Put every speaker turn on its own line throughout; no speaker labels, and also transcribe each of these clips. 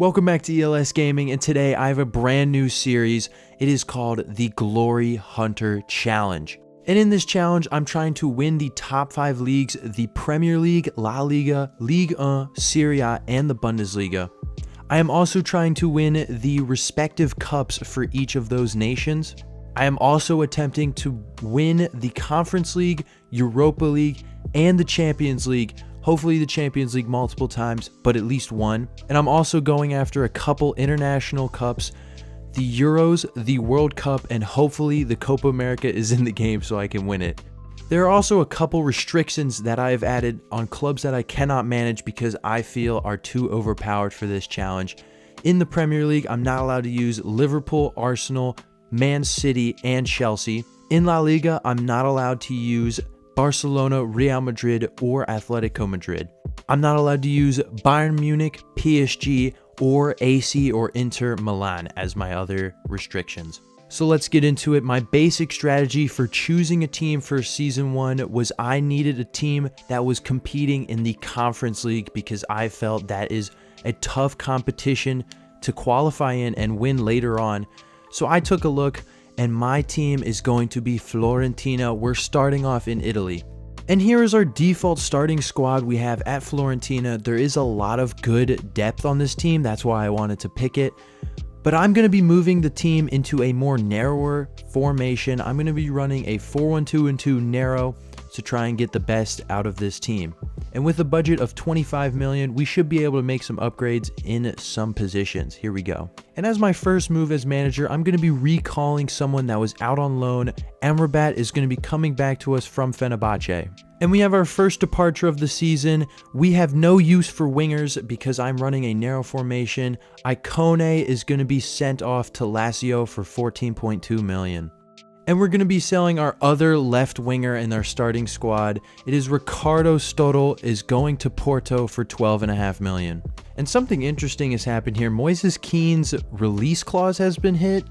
Welcome back to ELS Gaming, and today I have a brand new series. It is called the Glory Hunter Challenge. And in this challenge, I'm trying to win the top 5 leagues, the Premier League, La Liga, Ligue 1, Serie A, and the Bundesliga. I am also trying to win the respective cups for each of those nations. I am also attempting to win the Conference League, Europa League, and the Champions League. Hopefully the Champions League multiple times, but at least one. And I'm also going after a couple international cups, the Euros, the World Cup, and hopefully the Copa America is in the game so I can win it. There are also a couple restrictions that I have added on clubs that I cannot manage because I feel are too overpowered for this challenge. In the Premier League, I'm not allowed to use Liverpool, Arsenal, Man City, and Chelsea. In La Liga, I'm not allowed to use Barcelona, Real Madrid, or Atletico Madrid. I'm not allowed to use Bayern Munich, PSG, or AC or Inter Milan as my other restrictions. So let's get into it. My basic strategy for choosing a team for season 1 was I needed a team that was competing in the Conference League because I felt that is a tough competition to qualify in and win later on. So I took a look, and my team is going to be Fiorentina. We're starting off in Italy. And here is our default starting squad we have at Fiorentina. There is a lot of good depth on this team. That's why I wanted to pick it. But I'm going to be moving the team into a more narrower formation. I'm going to be running a 4-1-2-2 narrow to try and get the best out of this team. And with a budget of 25 million, we should be able to make some upgrades in some positions. Here we go. And as my first move as manager, I'm going to be recalling someone that was out on loan. Amrabat is going to be coming back to us from Fenerbahce. And we have our first departure of the season. We have no use for wingers because I'm running a narrow formation. Icone is going to be sent off to Lazio for 14.2 million. And we're going to be selling our other left winger in our starting squad. It is Ricardo Stodl is going to Porto for 12.5 million. And something interesting has happened here. Moises Kean's release clause has been hit.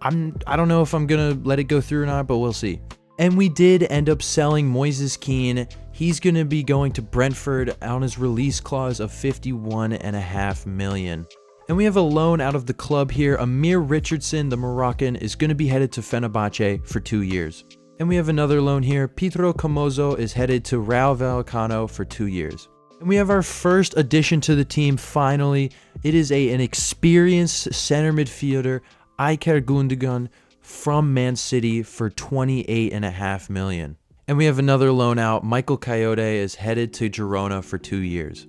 I don't know if I'm going to let it go through or not, but we'll see. And we did end up selling Moises Kean. He's going to be going to Brentford on his release clause of 51.5 million. And we have a loan out of the club here. Amir Richardson, the Moroccan, is going to be headed to Fenerbahce for 2 years. And we have another loan here. Pedro Camozo is headed to Rayo Vallecano for 2 years. And we have our first addition to the team, finally. It is an experienced center midfielder, Iker Gundogan, from Man City for 28.5 million. And we have another loan out. Michael Coyote is headed to Girona for 2 years.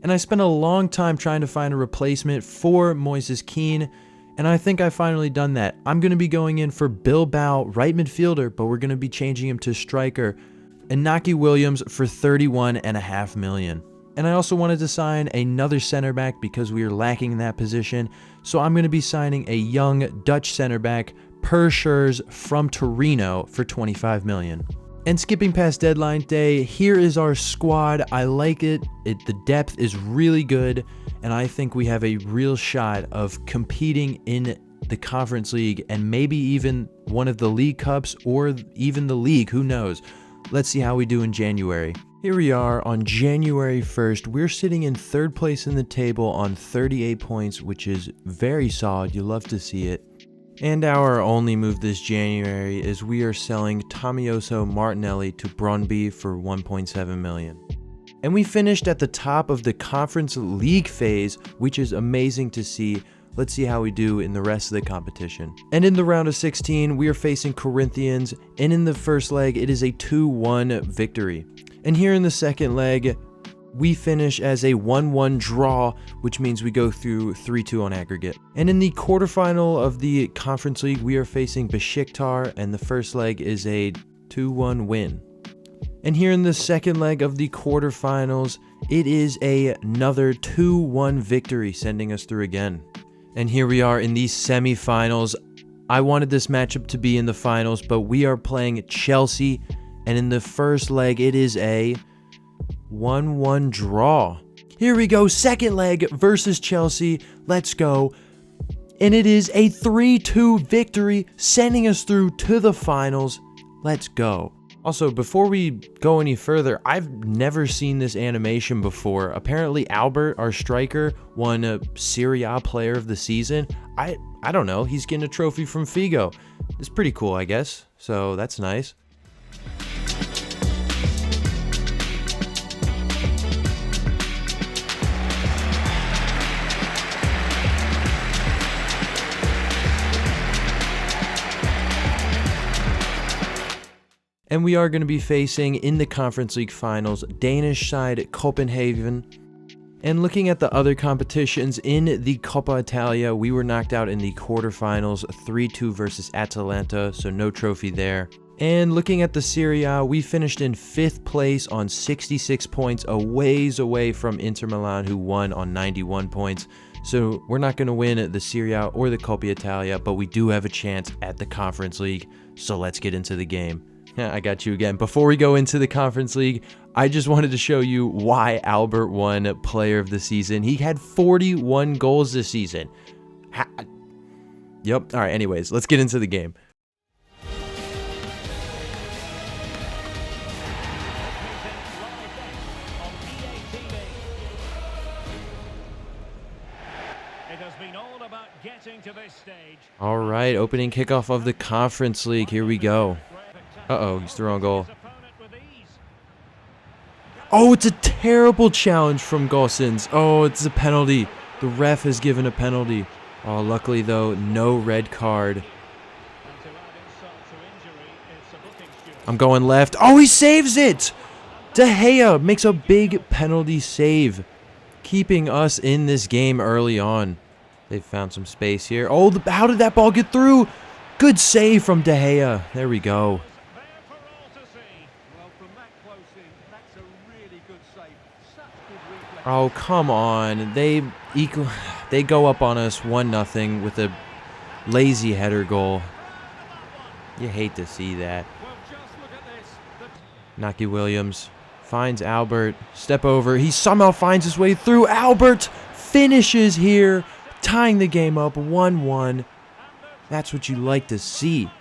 And I spent a long time trying to find a replacement for Moises Kean, and I think I've finally done that. I'm going to be going in for Bilbao, right midfielder, but we're going to be changing him to striker, Inaki Williams for 31.5 million. And I also wanted to sign another center back because we are lacking in that position, so I'm going to be signing a young Dutch center back, Per Schurz from Torino for 25 million. And skipping past deadline day, here is our squad. I like it. The depth is really good, and I think we have a real shot of competing in the Conference League and maybe even one of the League Cups or even the League. Who knows? Let's see how we do in January. Here we are on January 1st. We're sitting in 3rd place in the table on 38 points, which is very solid. You love to see it. And our only move this January is we are selling Tomioso Martinelli to Brøndby for 1.7 million. And we finished at the top of the Conference League phase, which is amazing to see. Let's see how we do in the rest of the competition. And in the round of 16, we are facing Corinthians, and in the first leg, it is a 2-1 victory. And here in the second leg, we finish as a 1-1 draw, which means we go through 3-2 on aggregate. And in the quarterfinal of the Conference League, we are facing Besiktas, and the first leg is a 2-1 win. And here in the second leg of the quarterfinals, it is another 2-1 victory, sending us through again. And here we are in the semifinals. I wanted this matchup to be in the finals, but we are playing Chelsea, and in the first leg, it is a 1-1 draw. Here we go, second leg versus Chelsea. Let's go. And it is a 3-2 victory, sending us through to the finals. Let's go. Also, before we go any further, I've never seen this animation before. Apparently, Albert, our striker, won a Serie A Player of the Season. I don't know. He's getting a trophy from Figo. It's pretty cool, I guess. So that's nice. And we are going to be facing, in the Conference League finals, Danish side Copenhagen. And looking at the other competitions, in the Coppa Italia, we were knocked out in the quarterfinals, 3-2 versus Atalanta, so no trophy there. And looking at the Serie A, we finished in 5th place on 66 points, a ways away from Inter Milan, who won on 91 points. So we're not going to win the Serie A or the Coppa Italia, but we do have a chance at the Conference League, so let's get into the game. I got you again. Before we go into the Conference League, I just wanted to show you why Albert won Player of the Season. He had 41 goals this season. Yep. All right, anyways, let's get into the game. All right, opening kickoff of the Conference League. Here we go. Uh-oh, he's through on goal. Oh, it's a terrible challenge from Gosens. Oh, it's a penalty. The ref has given a penalty. Oh, luckily, though, no red card. I'm going left. Oh, he saves it! De Gea makes a big penalty save, keeping us in this game early on. They've found some space here. Oh, how did that ball get through? Good save from De Gea. There we go. Oh, come on. They go up on us 1-0 with a lazy header goal. You hate to see that. Naki Williams finds Albert. Step over. He somehow finds his way through. Albert finishes here, tying the game up 1-1. That's what you like to see.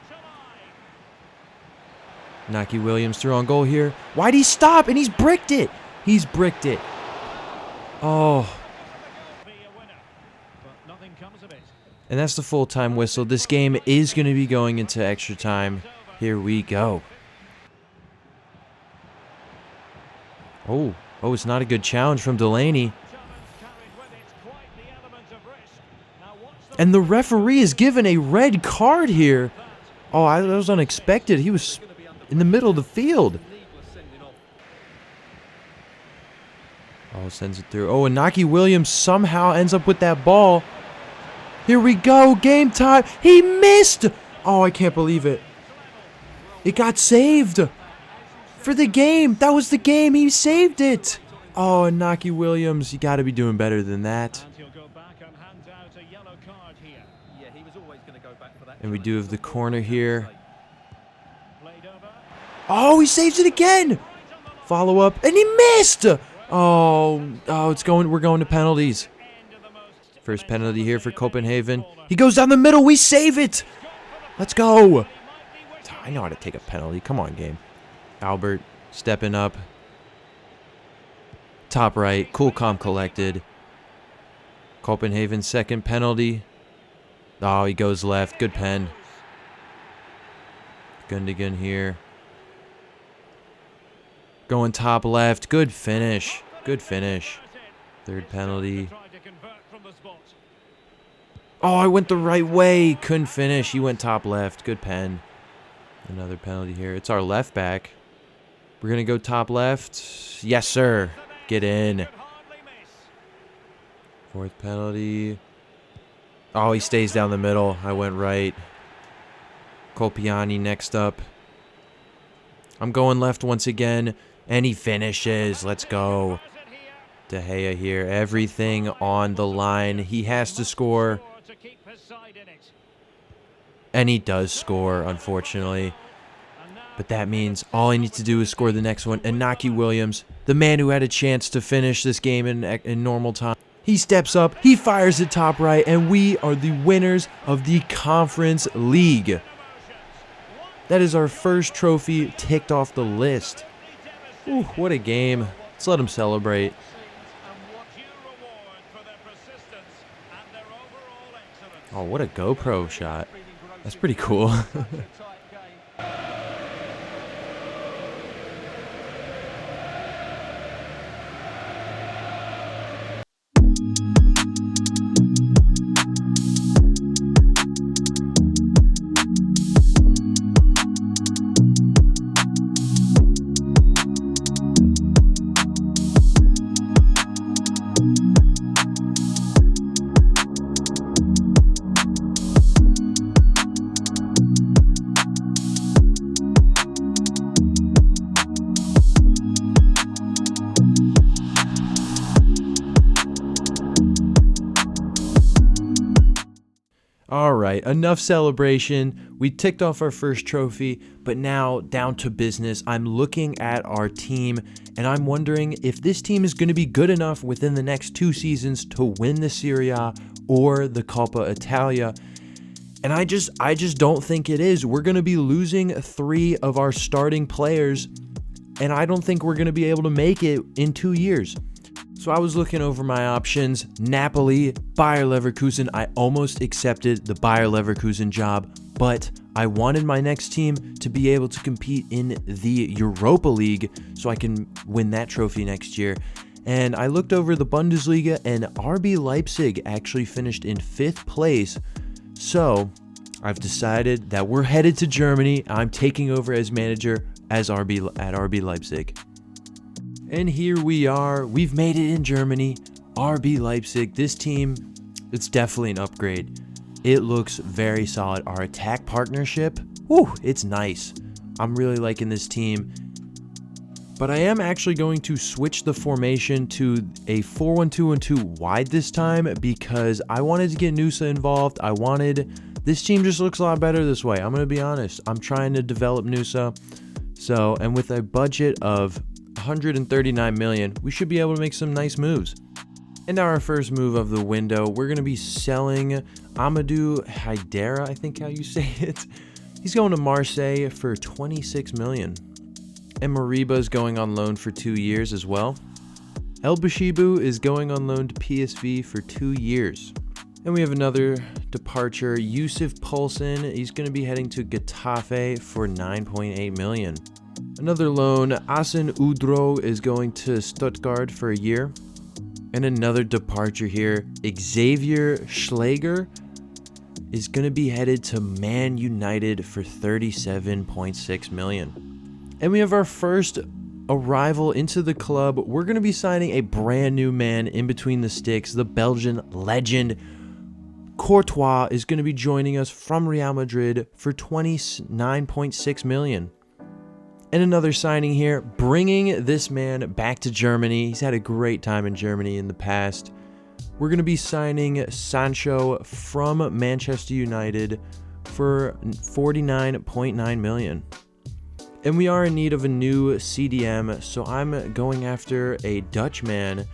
Naki Williams through on goal here. Why'd he stop? And he's bricked it. He's bricked it. Oh. And that's the full-time whistle. This game is going to be going into extra time. Here we go. Oh, it's not a good challenge from Delaney. And the referee is given a red card here. Oh, that was unexpected. He was in the middle of the field. Oh, sends it through. Oh, and Naki Williams somehow ends up with that ball. Here we go. Game time. He missed. Oh, I can't believe it. It got saved for the game. That was the game. He saved it. Oh, and Naki Williams, you got to be doing better than that. And we do have the corner here. Oh, he saves it again. Follow up, and he missed. Oh, we're going to penalties. First penalty here for Copenhagen. He goes down the middle. We save it. Let's go. I know how to take a penalty. Come on, game. Albert stepping up. Top right. Cool, calm, collected. Copenhagen's second penalty. Oh, he goes left. Good pen. Gundogan here. Going top left. Good finish. Good finish. Third penalty. Oh, I went the right way. Couldn't finish. He went top left. Good pen. Another penalty here. It's our left back. We're going to go top left. Yes, sir. Get in. Fourth penalty. Oh, he stays down the middle. I went right. Colpiani next up. I'm going left once again. And he finishes. Let's go. De Gea here. Everything on the line. He has to score. And he does score, unfortunately. But that means all I need to do is score the next one. And Naki Williams, the man who had a chance to finish this game in normal time. He steps up. He fires it top right. And we are the winners of the Conference League. That is our first trophy ticked off the list. Ooh, what a game. Let's let them celebrate. Oh, what a GoPro shot. That's pretty cool. Alright, enough celebration. We ticked off our first trophy, but now down to business. I'm looking at our team, and I'm wondering if this team is going to be good enough within the next 2 seasons to win the Serie A or the Coppa Italia. And I just don't think it is. We're going to be losing 3 of our starting players, and I don't think we're going to be able to make it in 2 years. So I was looking over my options. Napoli, Bayer Leverkusen. I almost accepted the Bayer Leverkusen job, but I wanted my next team to be able to compete in the Europa League so I can win that trophy next year. And I looked over the Bundesliga, and RB Leipzig actually finished in 5th place. So I've decided that we're headed to Germany. I'm taking over as manager at RB Leipzig. And here we are. We've made it in Germany. RB Leipzig. This team, it's definitely an upgrade. It looks very solid. Our attack partnership, whew, it's nice. I'm really liking this team. But I am actually going to switch the formation to a 4-1-2-1-2 wide this time because I wanted to get Nusa involved. This team just looks a lot better this way. I'm going to be honest. I'm trying to develop Nusa. So, and with a budget of 139 million, we should be able to make some nice moves. And now our first move of the window, we're going to be selling Amadou Haidara, I think how you say it. He's going to Marseille for 26 million. And Mariba is going on loan for 2 years as well. El Bashibu is going on loan to PSV for 2 years. And we have another departure, Yusuf Poulsen. He's going to be heading to Getafe for 9.8 million. Another loan, Asen Udro is going to Stuttgart for a year. And another departure here, Xavier Schläger is going to be headed to Man United for 37.6 million. And we have our first arrival into the club. We're going to be signing a brand new man in between the sticks, the Belgian legend. Courtois is going to be joining us from Real Madrid for 29.6 million. And another signing here, bringing this man back to Germany. He's had a great time in Germany in the past. We're going to be signing Sancho from Manchester United for 49.9 million. And we are in need of a new CDM, so I'm going after a Dutch man.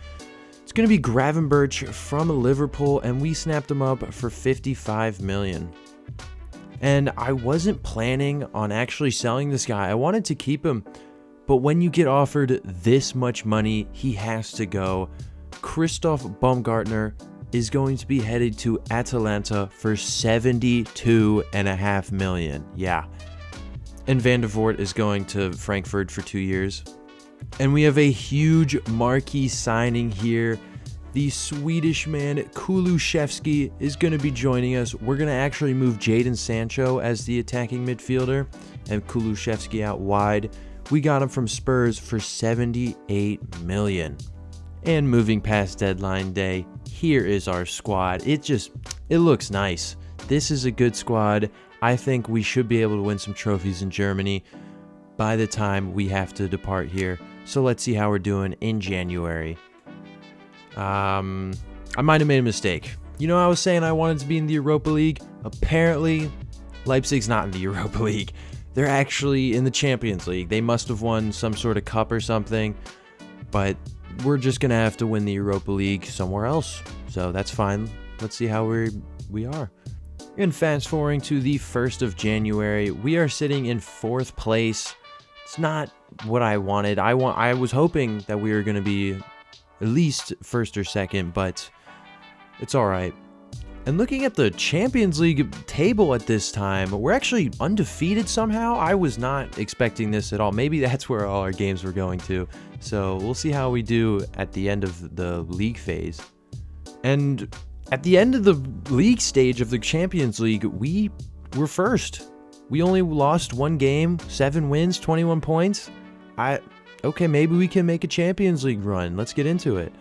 It's going to be Gravenberch from Liverpool, and we snapped him up for 55 million. And I wasn't planning on actually selling this guy. I wanted to keep him. But when you get offered this much money, he has to go. Christoph Baumgartner is going to be headed to Atalanta for 72.5 million. Yeah. And Van der Voort is going to Frankfurt for 2 years. And we have a huge marquee signing here. The Swedish man Kulusevski is going to be joining us. We're going to actually move Jadon Sancho as the attacking midfielder and Kulusevski out wide. We got him from Spurs for 78 million. And moving past deadline day, here is our squad. It looks nice. This is a good squad. I think we should be able to win some trophies in Germany by the time we have to depart here. So let's see how we're doing in January. I might have made a mistake. You know, I was saying I wanted to be in the Europa League. Apparently, Leipzig's not in the Europa League. They're actually in the Champions League. They must have won some sort of cup or something. But we're just going to have to win the Europa League somewhere else. So that's fine. Let's see how we are. And fast forwarding to the 1st of January, we are sitting in 4th place. It's not what I wanted. I was hoping that we were going to be at least 1st or 2nd, but it's all right. And looking at the Champions League table at this time, we're actually undefeated somehow. I was not expecting this at all. Maybe that's where all our games were going to. So we'll see how we do at the end of the league phase. And at the end of the league stage of the Champions League, we were 1st. We only lost 1 game, 7 wins, 21 points. Okay, maybe we can make a Champions League run. Let's get into it.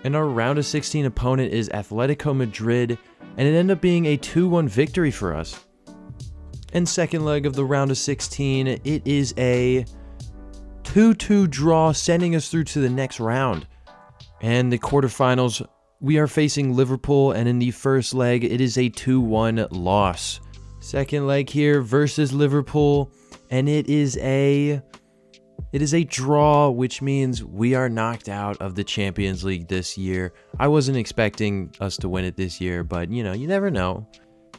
And our round of 16 opponent is Atletico Madrid, and it ended up being a 2-1 victory for us. And second leg of the round of 16, it is a 2-2 draw, sending us through to the next round. And the quarterfinals, we are facing Liverpool, and in the first leg, it is a 2-1 loss. Second leg here versus Liverpool, and it is a draw, which means we are knocked out of the Champions League this year. I wasn't expecting us to win it this year, but you never know.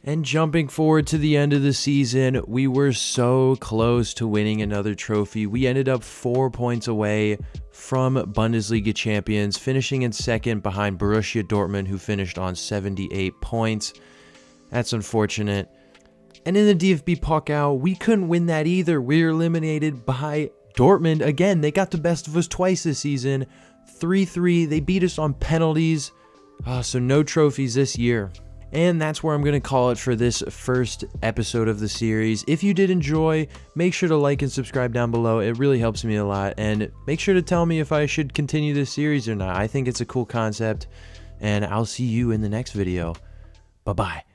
And jumping forward to the end of the season, we were so close to winning another trophy. We ended up 4 points away from Bundesliga champions, finishing in 2nd behind Borussia Dortmund, who finished on 78 points. That's unfortunate. And in the DFB Pokal, we couldn't win that either. We were eliminated by Dortmund. Again, they got the best of us twice this season. 3-3. They beat us on penalties. So no trophies this year. And that's where I'm going to call it for this first episode of the series. If you did enjoy, make sure to like and subscribe down below. It really helps me a lot. And make sure to tell me if I should continue this series or not. I think it's a cool concept. And I'll see you in the next video. Bye-bye.